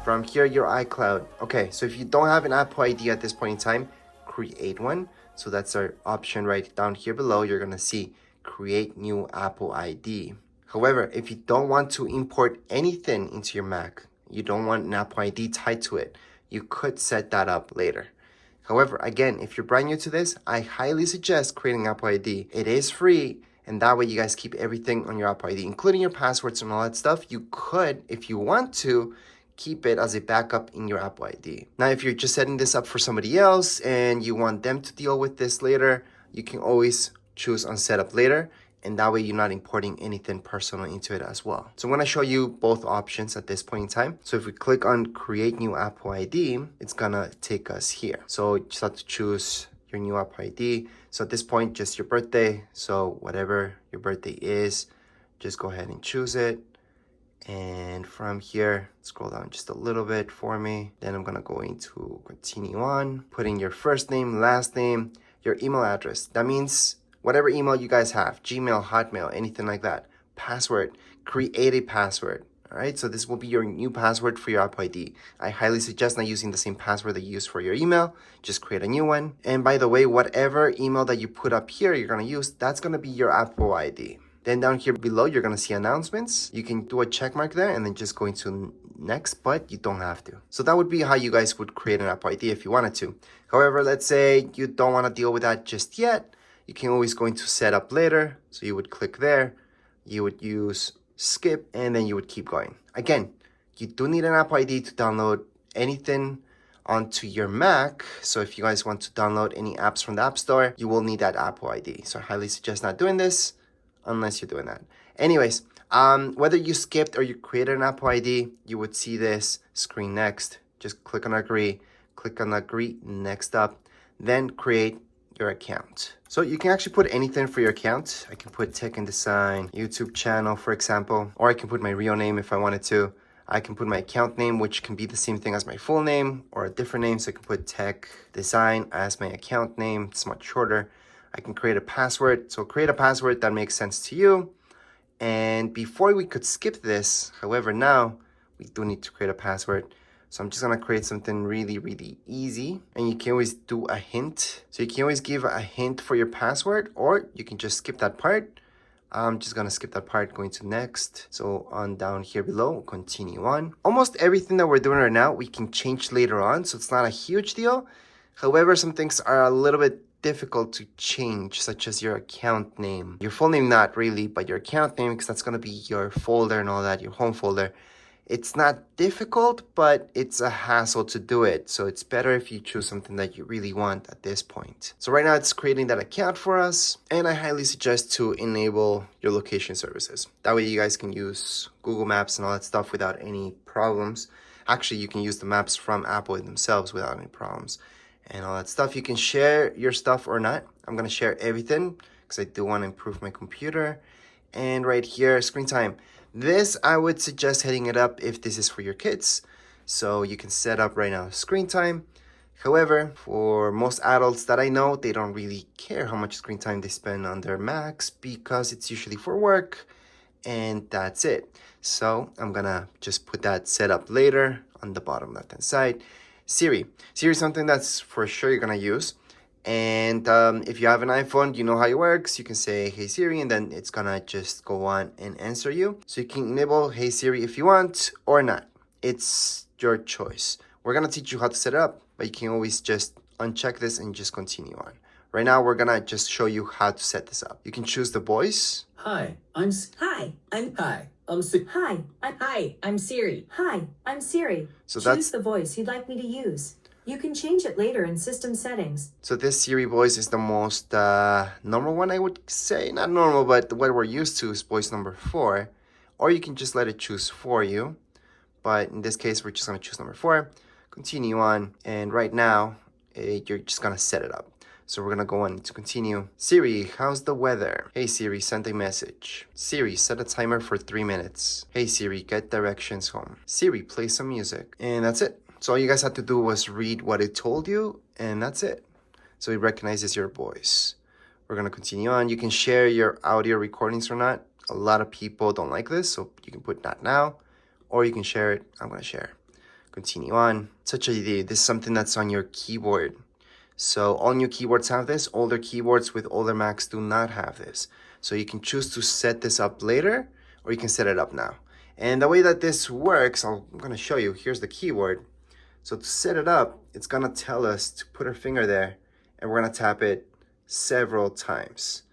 From here, your iCloud. Okay, so if you don't have an Apple ID at this point in time, create one. So that's our option right down here below. You're gonna see create new Apple ID. However, if you don't want to import anything into your Mac, you don't want an Apple ID tied to it, you could set that up later. However, again, if you're brand new to this, I highly suggest creating Apple ID. It is free, and that way you guys keep everything on your Apple ID, including your passwords and all that stuff. You could, if you want to, keep it as a backup in your Apple ID. Now, if you're just setting this up for somebody else and you want them to deal with this later, you can always choose on setup later, and that way you're not importing anything personal into it as well. So I'm gonna show you both options at this point in time. So if we click on create new Apple ID, it's gonna take us here. So you just have to choose your new Apple ID. So at this point, just your birthday. So whatever your birthday is, just go ahead and choose it. And from here, scroll down just a little bit for me. Then I'm gonna go into continue on, put in your first name, last name, your email address. That means whatever email you guys have, Gmail, Hotmail, anything like that. Password, create a password. All right, so this will be your new password for your Apple ID. I highly suggest not using the same password that you use for your email. Just create a new one. And by the way, whatever email that you put up here, you're gonna use, that's gonna be your Apple ID. Then down here below, you're gonna see announcements. You can do a check mark there and then just go into next, but you don't have to. So that would be how you guys would create an Apple ID if you wanted to. However, let's say you don't wanna deal with that just yet. You can always go into setup later. So you would click there, you would use skip, and then you would keep going. Again, you do need an Apple ID to download anything onto your Mac. So if you guys want to download any apps from the App Store, you will need that Apple ID. So I highly suggest not doing this unless you're doing that. Anyways, whether you skipped or you created an Apple ID, you would see this screen next. Just click on agree, next up, then create your account. So you can actually put anything for your account. I can put tech and design, YouTube channel, for example, or I can put my real name if I wanted to. I can put my account name, which can be the same thing as my full name or a different name. So I can put tech design as my account name. It's much shorter. I can create a password. So create a password that makes sense to you. And before we could skip this, however, now we do need to create a password. So I'm just gonna create something really, really easy. And you can always do a hint. So you can always give a hint for your password, or you can just skip that part. I'm just gonna skip that part, going to next. So on down here below, continue on. Almost everything that we're doing right now, we can change later on. So it's not a huge deal. However, some things are a little bit difficult to change, such as your account name. Your full name, not really, but your account name, because that's gonna be your folder and all that, your home folder. It's not difficult, but it's a hassle to do it. So it's better if you choose something that you really want at this point. So right now it's creating that account for us. And I highly suggest to enable your location services. That way you guys can use Google Maps and all that stuff without any problems. Actually, you can use the maps from Apple themselves without any problems and all that stuff. You can share your stuff or not. I'm gonna share everything because I do want to improve my computer. And right here, screen time. This, I would suggest hitting it up if this is for your kids. So you can set up right now screen time. However, for most adults that I know, they don't really care how much screen time they spend on their Macs because it's usually for work and that's it. So I'm gonna just put that set up later on the bottom left-hand side. Siri is something that's for sure you're gonna use. And if you have an iPhone, you know how it works. You can say, hey Siri, and then it's gonna just go on and answer you. So you can enable hey Siri if you want or not. It's your choice. We're gonna teach you how to set it up, but you can always just uncheck this and just continue on. Right now, we're gonna just show you how to set this up. You can choose the voice. Hi, I'm Siri. Hi, I'm Siri. Hi, I'm Siri. So Choose that's the voice you'd like me to use. You can change it later in system settings. So this Siri voice is the most normal one, I would say. Not normal, but what we're used to is voice number 4. Or you can just let it choose for you. But in this case, we're just gonna choose number 4. Continue on. And right now, you're just gonna set it up. So we're gonna go on to continue. Siri, how's the weather? Hey Siri, send a message. Siri, set a timer for 3 minutes. Hey Siri, get directions home. Siri, play some music. And that's it. So all you guys had to do was read what it told you, and that's it. So it recognizes your voice. We're gonna continue on. You can share your audio recordings or not. A lot of people don't like this, so you can put not now, or you can share it. I'm gonna share. Continue on. Touch ID, this is something that's on your keyboard. So all new keyboards have this. Older keyboards with older Macs do not have this. So you can choose to set this up later, or you can set it up now. And the way that this works, I'm going to show you. Here's the keyboard. So to set it up, it's going to tell us to put our finger there, and we're going to tap it several times.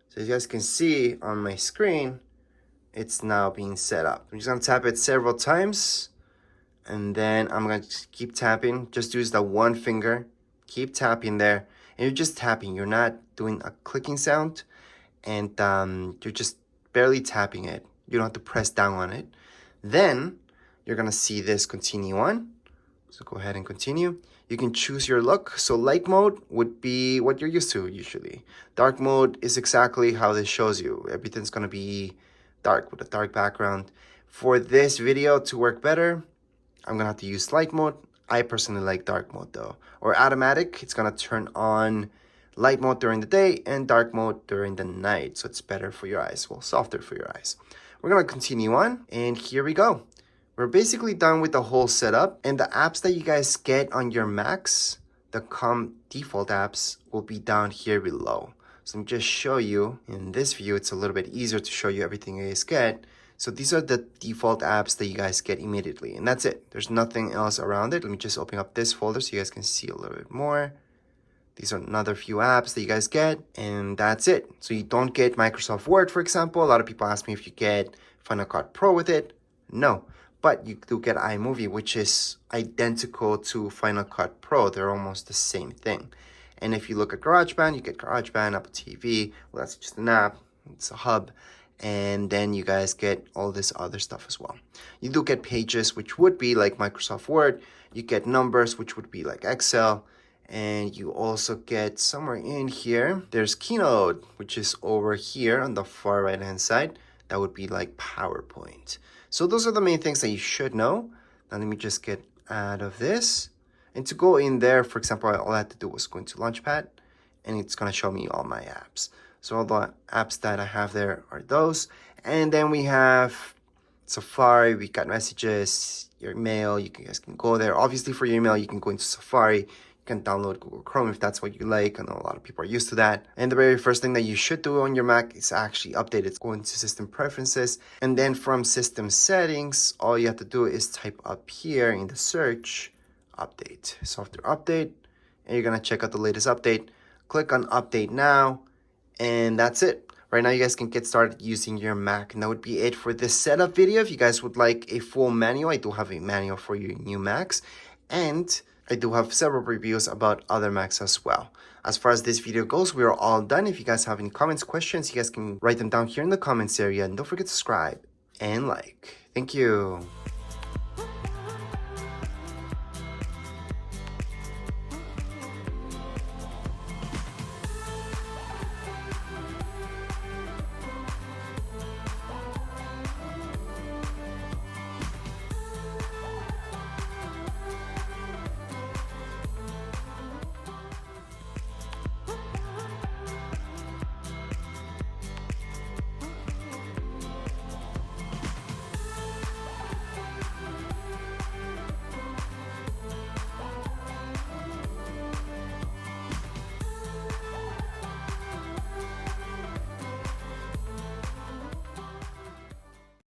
So as you guys can see on my screen, it's now being set up. I'm just going to tap it several times, and then I'm going to keep tapping. Just use the one finger. Keep tapping there, and you're just tapping. You're not doing a clicking sound, and you're just barely tapping it. You don't have to press down on it. Then you're gonna see this continue on. So go ahead and continue. You can choose your look. So light mode would be what you're used to usually. Dark mode is exactly how this shows you. Everything's gonna be dark with a dark background. For this video to work better, I'm gonna have to use light mode. I personally like dark mode though. Or automatic, it's gonna turn on light mode during the day and dark mode during the night. So it's better for your eyes, well, softer for your eyes. We're gonna continue on, and here we go. We're basically done with the whole setup, and the apps that you guys get on your Macs, the default apps, will be down here below. So let me just show you. In this view, it's a little bit easier to show you everything you guys get. So these are the default apps that you guys get immediately, and that's it. There's nothing else around it. Let me just open up this folder so you guys can see a little bit more. These are another few apps that you guys get, and that's it. So you don't get Microsoft Word, for example. A lot of people ask me if you get Final Cut Pro with it. No, but you do get iMovie, which is identical to Final Cut Pro. They're almost the same thing. And if you look at GarageBand, you get GarageBand, Apple TV. Well, that's just an app. It's a hub. And then you guys get all this other stuff as well. You do get Pages, which would be like Microsoft Word. You get Numbers, which would be like Excel. And you also get somewhere in here, there's Keynote, which is over here on the far right hand side. That would be like PowerPoint. So those are the main things that you should know. Now let me just get out of this. And to go in there, for example, all I had to do was go into Launchpad, and it's going to show me all my apps. So all the apps that I have there are those. And then we have Safari, we got Messages, your email, you guys can go there. Obviously for your email, you can go into Safari. You can download Google Chrome if that's what you like. I know a lot of people are used to that. And the very first thing that you should do on your Mac is actually update it. Go into System Preferences. And then from System Settings, all you have to do is type up here in the search, Update, Software Update. And you're going to check out the latest update. Click on Update Now. And that's it. Right now, you guys can get started using your Mac. And that would be it for this setup video. If you guys would like a full manual, I do have a manual for your new Macs. And I do have several reviews about other Macs as well. As far as this video goes, we are all done. If you guys have any comments, questions, you guys can write them down here in the comments area. And don't forget to subscribe and like. Thank you.